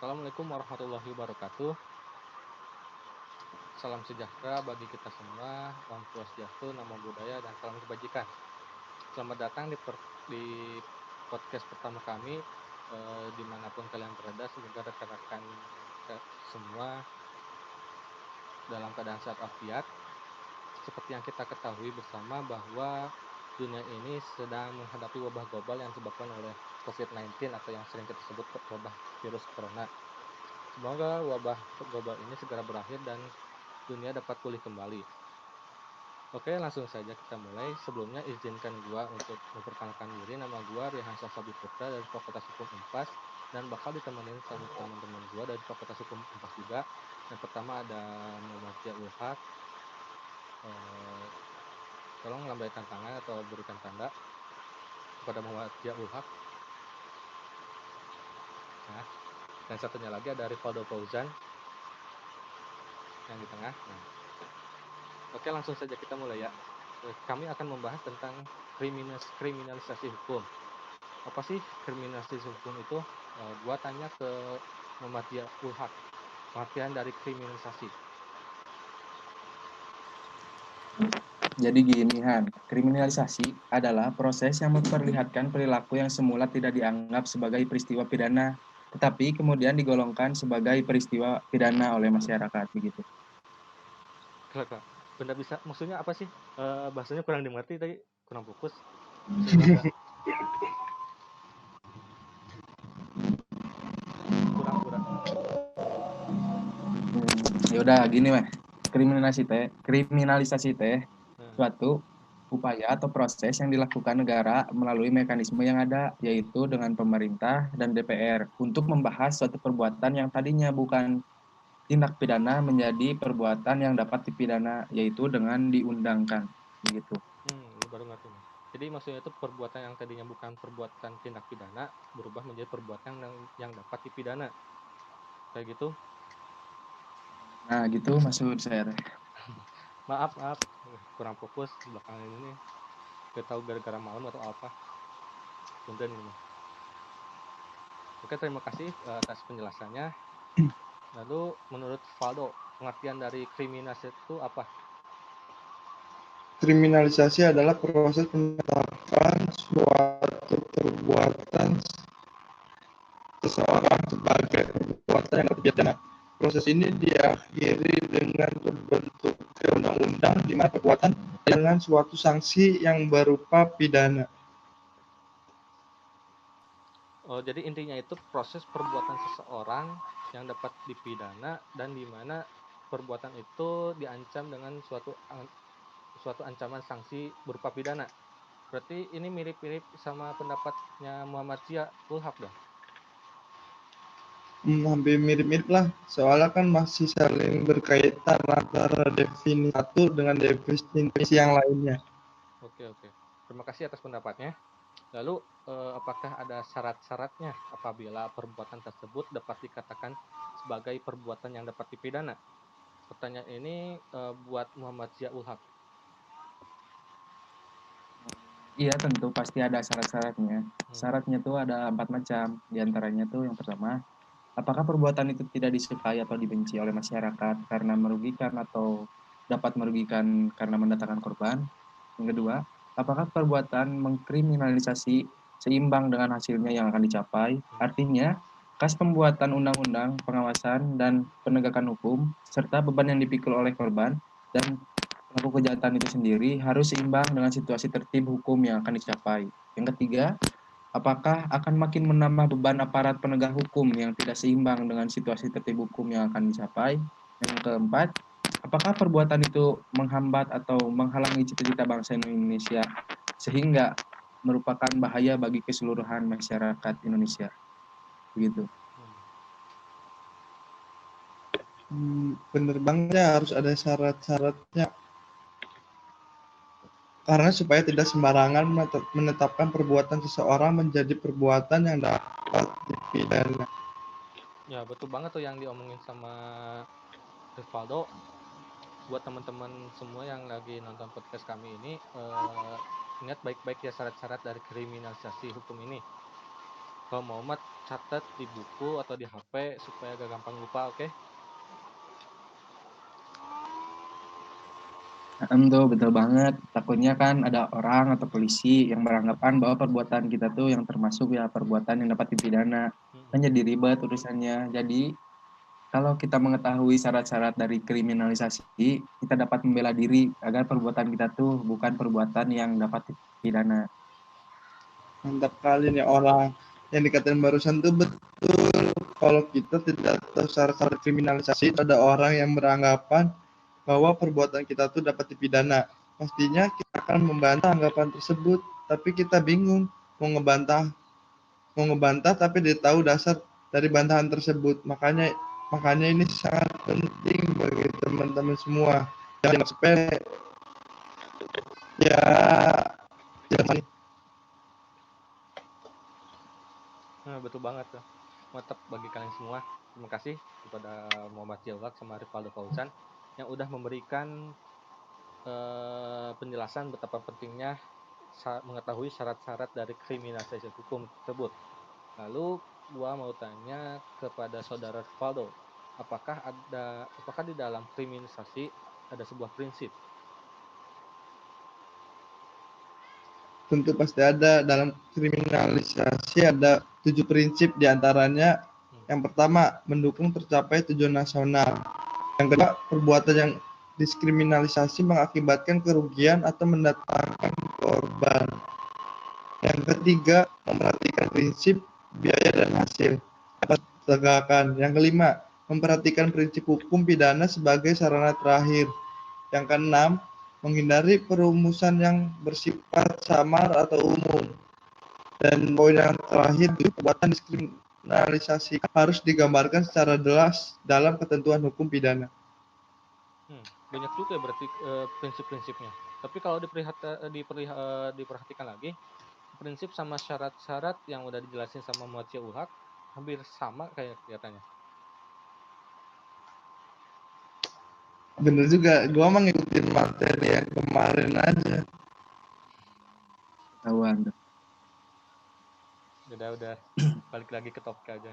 Assalamualaikum warahmatullahi wabarakatuh. Salam sejahtera bagi kita semua. Om Swastiastu, Namo Buddhaya, dan salam kebajikan. Selamat datang di podcast pertama kami. Dimanapun kalian berada, semoga rekan-rekan semua dalam keadaan sehat walafiat. Seperti yang kita ketahui bersama bahwa dunia ini sedang menghadapi wabah global yang disebabkan oleh COVID-19 atau yang sering kita sebut wabah virus corona. Semoga wabah global ini segera berakhir dan dunia dapat pulih kembali. Oke, langsung saja kita mulai. Sebelumnya izinkan gua untuk memperkenalkan diri. Nama gua Rihan Sasabiputra dari Fakultas Hukum Unpas dan bakal ditemenin sama teman-teman gua dari Fakultas Hukum Unpas juga. Yang pertama ada Muhammad Ziaul Haq. Tolong lambaikan tangan atau berikan tanda kepada Muhammad Ziaul Haq. Nah, dan satunya lagi ada Rivaldo Fauzan yang di tengah. Nah, oke, langsung saja kita mulai ya. Kami akan membahas tentang kriminalisasi hukum. Apa sih kriminalisasi hukum itu? Gua tanya ke Muhammad Ziaul Haq, pengertian dari kriminalisasi. Jadi gini Han, kriminalisasi adalah proses yang memperlihatkan perilaku yang semula tidak dianggap sebagai peristiwa pidana, tetapi kemudian digolongkan sebagai peristiwa pidana oleh masyarakat begitu. Kak, benar bisa, maksudnya apa sih? Bahasanya kurang dimengerti tadi, kurang fokus. Bisa ulang nggak? Kurang. Ya udah gini mah, kriminalisasi teh Nah, suatu upaya atau proses yang dilakukan negara melalui mekanisme yang ada, yaitu dengan pemerintah dan DPR untuk membahas suatu perbuatan yang tadinya bukan tindak pidana menjadi perbuatan yang dapat dipidana, yaitu dengan diundangkan begitu. lu baru ngerti nih. Jadi maksudnya itu perbuatan yang tadinya bukan perbuatan tindak pidana berubah menjadi perbuatan yang dapat dipidana. Kayak gitu. Nah gitu maksud saya teh. Maaf, kurang fokus belakangan ini nih. Gak tahu gara-gara malam atau apa. Punten ini mah. Oke, terima kasih atas penjelasannya. Lalu menurut Valdo, pengertian dari kriminalisasi itu apa? Kriminalisasi adalah proses penetapan suatu perbuatan seseorang sebagai perbuatan yang dapat dipidana. Proses ini diakhiri dengan terbentuknya undang-undang di mana perbuatan dengan suatu sanksi yang berupa pidana. Oh, jadi intinya itu proses perbuatan seseorang yang dapat dipidana dan di mana perbuatan itu diancam dengan suatu ancaman sanksi berupa pidana. Berarti ini mirip-mirip sama pendapatnya Muhammad Ziaul Haq dong. Hampir mirip-mirip lah, soalnya kan masih saling berkaitan antara definisi satu dengan definisi yang lainnya. Oke. Terima kasih atas pendapatnya. Lalu, apakah ada syarat-syaratnya apabila perbuatan tersebut dapat dikatakan sebagai perbuatan yang dapat dipidana? Pertanyaan ini buat Muhammad Ziaul Haq. Iya tentu pasti ada syarat-syaratnya. Syaratnya tuh ada 4 macam. Di antaranya tuh yang pertama, apakah perbuatan itu tidak disukai atau dibenci oleh masyarakat karena merugikan atau dapat merugikan karena mendatangkan korban? Yang kedua, apakah perbuatan mengkriminalisasi seimbang dengan hasilnya yang akan dicapai? Artinya, kas pembuatan undang-undang, pengawasan, dan penegakan hukum, serta beban yang dipikul oleh korban dan pelaku kejahatan itu sendiri harus seimbang dengan situasi tertib hukum yang akan dicapai. Yang ketiga, apakah akan makin menambah beban aparat penegak hukum yang tidak seimbang dengan situasi tertib hukum yang akan dicapai? Yang keempat, apakah perbuatan itu menghambat atau menghalangi cita-cita bangsa Indonesia sehingga merupakan bahaya bagi keseluruhan masyarakat Indonesia? Begitu. Bener banget ya, harus ada syarat-syaratnya. Karena supaya tidak sembarangan menetapkan perbuatan seseorang menjadi perbuatan yang dapat dipidana. Ya, betul banget tuh yang diomongin sama Rivaldo. Buat teman-teman semua yang lagi nonton podcast kami ini, ingat baik-baik ya syarat-syarat dari kriminalisasi hukum ini. Kalau mau mat catat di buku atau di HP supaya gak gampang lupa, oke? Tuh betul banget. Takutnya kan ada orang atau polisi yang beranggapan bahwa perbuatan kita tuh yang termasuk ya perbuatan yang dapat dipidana. Kan Mm-mm. jadi ribet urusannya. Jadi kalau kita mengetahui syarat-syarat dari kriminalisasi, kita dapat membela diri agar perbuatan kita tuh bukan perbuatan yang dapat dipidana. Mantap kali nih orang yang dikatain barusan tuh betul. Kalau kita tidak tahu syarat-syarat kriminalisasi, ada orang yang beranggapan bahwa perbuatan kita tuh dapat dipidana. Pastinya kita akan membantah anggapan tersebut, tapi kita bingung mau ngebantah, tapi dia tahu dasar dari bantahan tersebut. Makanya ini sangat penting bagi teman-teman semua. Jangan sepele. Ya, jangan. Nah, betul banget tuh. Mantap bagi kalian semua. Terima kasih kepada Muhammad Jawad sama Rivaldo Fauzan yang udah memberikan penjelasan betapa pentingnya mengetahui syarat-syarat dari kriminalisasi hukum tersebut. Lalu gua mau tanya kepada saudara Rivaldo, apakah di dalam kriminalisasi ada sebuah prinsip? Tentu pasti ada. Dalam kriminalisasi ada 7 prinsip diantaranya. Hmm. Yang pertama, mendukung tercapai tujuan nasional. Yang kedua, perbuatan yang diskriminalisasi mengakibatkan kerugian atau mendatangkan korban. Yang ketiga, memperhatikan prinsip biaya dan hasil dapat ditegakkan. Yang kelima, memperhatikan prinsip hukum pidana sebagai sarana terakhir. Yang keenam, menghindari perumusan yang bersifat samar atau umum. Dan poin yang terakhir, perbuatan diskriminalisasi harus digambarkan secara jelas dalam ketentuan hukum pidana. Banyak juga berarti prinsip-prinsipnya. Tapi kalau diperhatikan lagi, prinsip sama syarat-syarat yang udah dijelasin sama Muhammad Ulhaq hampir sama kayak kelihatannya. Bener juga, gua mah ngikutin materi yang kemarin aja. Tahuan. Udah balik lagi ke topik aja.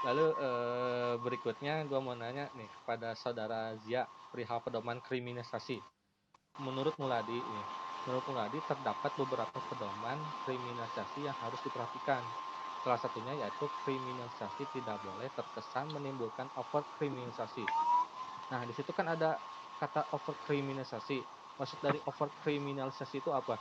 Lalu berikutnya gue mau nanya nih kepada saudara Zia perihal pedoman kriminalisasi. Menurut Muladi terdapat beberapa pedoman kriminalisasi yang harus diperhatikan. Salah satunya yaitu kriminalisasi tidak boleh terkesan menimbulkan overkriminalisasi. Nah, di situ kan ada kata overkriminalisasi. Maksud dari overkriminalisasi itu apa?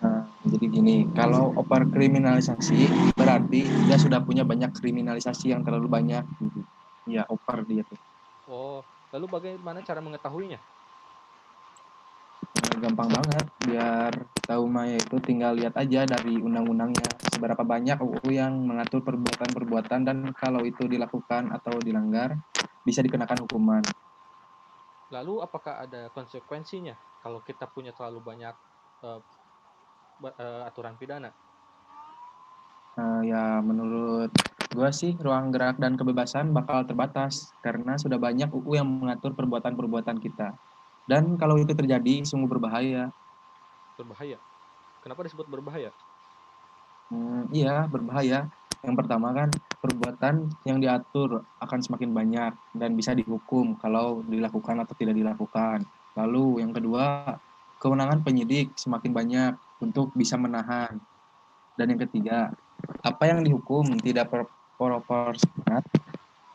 Nah, jadi gini, kalau overkriminalisasi berarti dia sudah punya banyak kriminalisasi yang terlalu banyak gitu. Ya, over dia tuh. Oh, lalu bagaimana cara mengetahuinya? Gampang banget biar tahu Maya itu tinggal lihat aja dari undang-undangnya seberapa banyak UU yang mengatur perbuatan-perbuatan dan kalau itu dilakukan atau dilanggar bisa dikenakan hukuman. Lalu apakah ada konsekuensinya kalau kita punya terlalu banyak uh, aturan pidana? Ya menurut gue sih ruang gerak dan kebebasan bakal terbatas karena sudah banyak UU yang mengatur perbuatan-perbuatan kita. Dan kalau itu terjadi sungguh berbahaya. Berbahaya. Kenapa disebut berbahaya? Iya, berbahaya. Yang pertama kan perbuatan yang diatur akan semakin banyak dan bisa dihukum kalau dilakukan atau tidak dilakukan. Lalu yang kedua, kewenangan penyidik semakin banyak untuk bisa menahan. Dan yang ketiga, apa yang dihukum tidak proporsional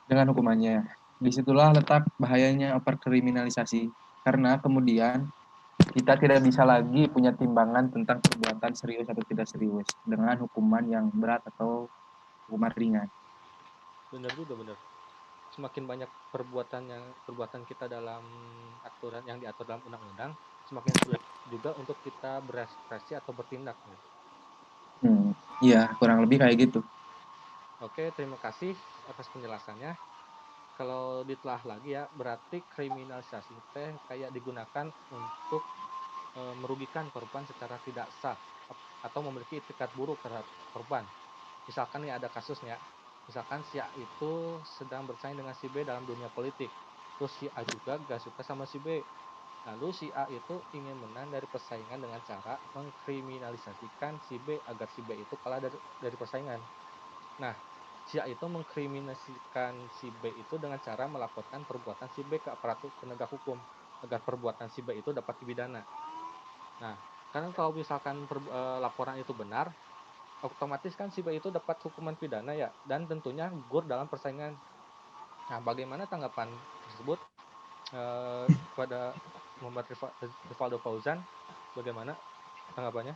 dengan hukumannya. Disitulah letak bahayanya overkriminalisasi. Karena kemudian kita tidak bisa lagi punya timbangan tentang perbuatan serius atau tidak serius dengan hukuman yang berat atau hukuman ringan. Benar juga benar. Semakin banyak perbuatan kita dalam aturan yang diatur dalam undang-undang, semakin sulit juga untuk kita berekspresi atau bertindak. Iya, kurang lebih kayak gitu. Oke, terima kasih atas penjelasannya. Kalau ditelah lagi ya, berarti kriminalisasi teh kayak digunakan untuk merugikan korban secara tidak sah atau memiliki etikat buruk terhadap korban. Misalkan nih ada kasusnya, misalkan si A itu sedang bersaing dengan si B dalam dunia politik, terus si A juga gak suka sama si B. Lalu si A itu ingin menang dari persaingan dengan cara mengkriminalisasikan si B agar si B itu kalah dari persaingan. Nah, si A itu mengkriminalisasikan si B itu dengan cara melaporkan perbuatan si B ke aparatur penegak hukum agar perbuatan si B itu dapat dipidana. Nah, karena kalau misalkan laporan itu benar, otomatis kan si B itu dapat hukuman pidana ya, dan tentunya gugur dalam persaingan. Nah, bagaimana tanggapan tersebut kepada Muhammad Rivaldo Fauzan? Bagaimana tanggapannya?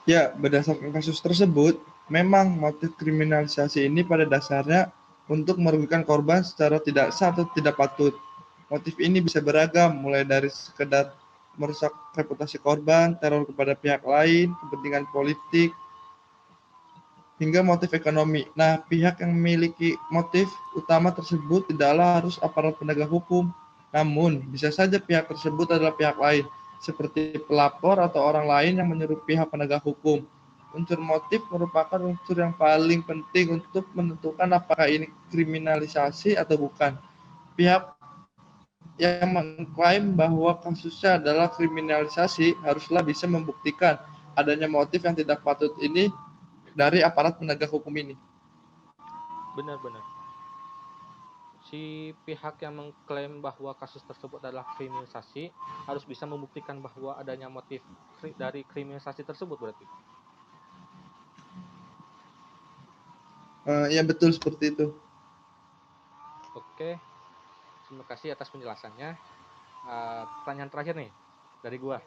Ya, berdasarkan kasus tersebut, memang motif kriminalisasi ini pada dasarnya untuk merugikan korban secara tidak sah atau tidak patut. Motif ini bisa beragam, mulai dari sekedar merusak reputasi korban, teror kepada pihak lain, kepentingan politik, hingga motif ekonomi. Nah, pihak yang memiliki motif utama tersebut tidaklah harus aparat penegak hukum, namun bisa saja pihak tersebut adalah pihak lain, seperti pelapor atau orang lain yang menyuruh pihak penegak hukum. Unsur motif merupakan unsur yang paling penting untuk menentukan apakah ini kriminalisasi atau bukan. Pihak yang mengklaim bahwa kasusnya adalah kriminalisasi haruslah bisa membuktikan adanya motif yang tidak patut ini dari aparat penegak hukum ini. Benar-benar. Si pihak yang mengklaim bahwa kasus tersebut adalah kriminalisasi harus bisa membuktikan bahwa adanya motif dari kriminalisasi tersebut berarti. Ya betul seperti itu. Oke, terima kasih atas penjelasannya. Pertanyaan terakhir nih dari gua.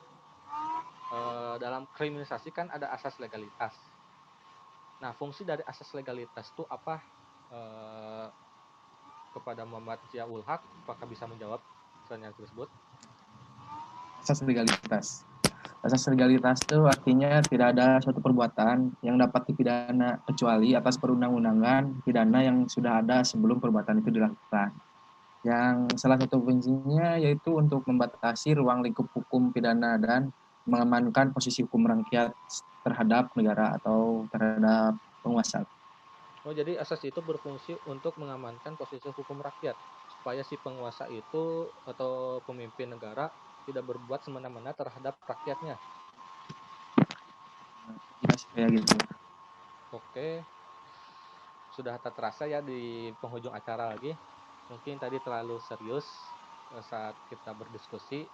Dalam kriminalisasi kan ada asas legalitas. Nah, fungsi dari asas legalitas itu apa? Kepada Muhammad Ziaul Haq, apakah bisa menjawab pertanyaan tersebut? Asas legalitas. Asas legalitas itu artinya tidak ada suatu perbuatan yang dapat dipidana kecuali atas perundang-undangan pidana yang sudah ada sebelum perbuatan itu dilakukan. Yang salah satu fungsinya yaitu untuk membatasi ruang lingkup hukum pidana dan mengamankan posisi hukum rakyat terhadap negara atau terhadap penguasa. Oh, jadi asas itu berfungsi untuk mengamankan posisi hukum rakyat supaya si penguasa itu atau pemimpin negara tidak berbuat semena-mena terhadap rakyatnya. Ya, kayak gitu. Oke, sudah tak terasa ya di penghujung acara lagi. Mungkin tadi terlalu serius saat kita berdiskusi.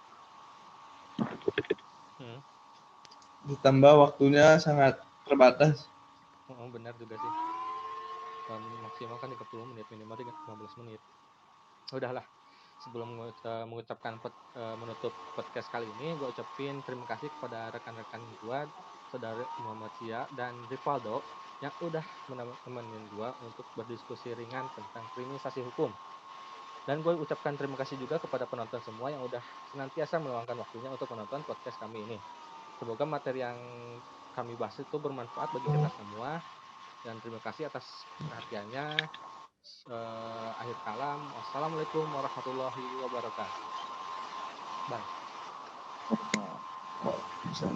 Hmm, Ditambah waktunya sangat terbatas. benar juga sih. Maksimal kan 30 menit, minimal 15 menit. Udahlah, sebelum mengucapkan menutup podcast kali ini, gue ucapin terima kasih kepada rekan-rekan gue, saudara Muhammad Sia dan Rivaldo, yang udah menemenin gue untuk berdiskusi ringan tentang kriminalisasi hukum. Dan gue ucapkan terima kasih juga kepada penonton semua yang udah senantiasa meluangkan waktunya untuk menonton podcast kami ini. Semoga materi yang kami bahas itu bermanfaat bagi kita semua. Dan terima kasih atas perhatiannya. Akhir kalam, wassalamualaikum warahmatullahi wabarakatuh. Bye. Bisa.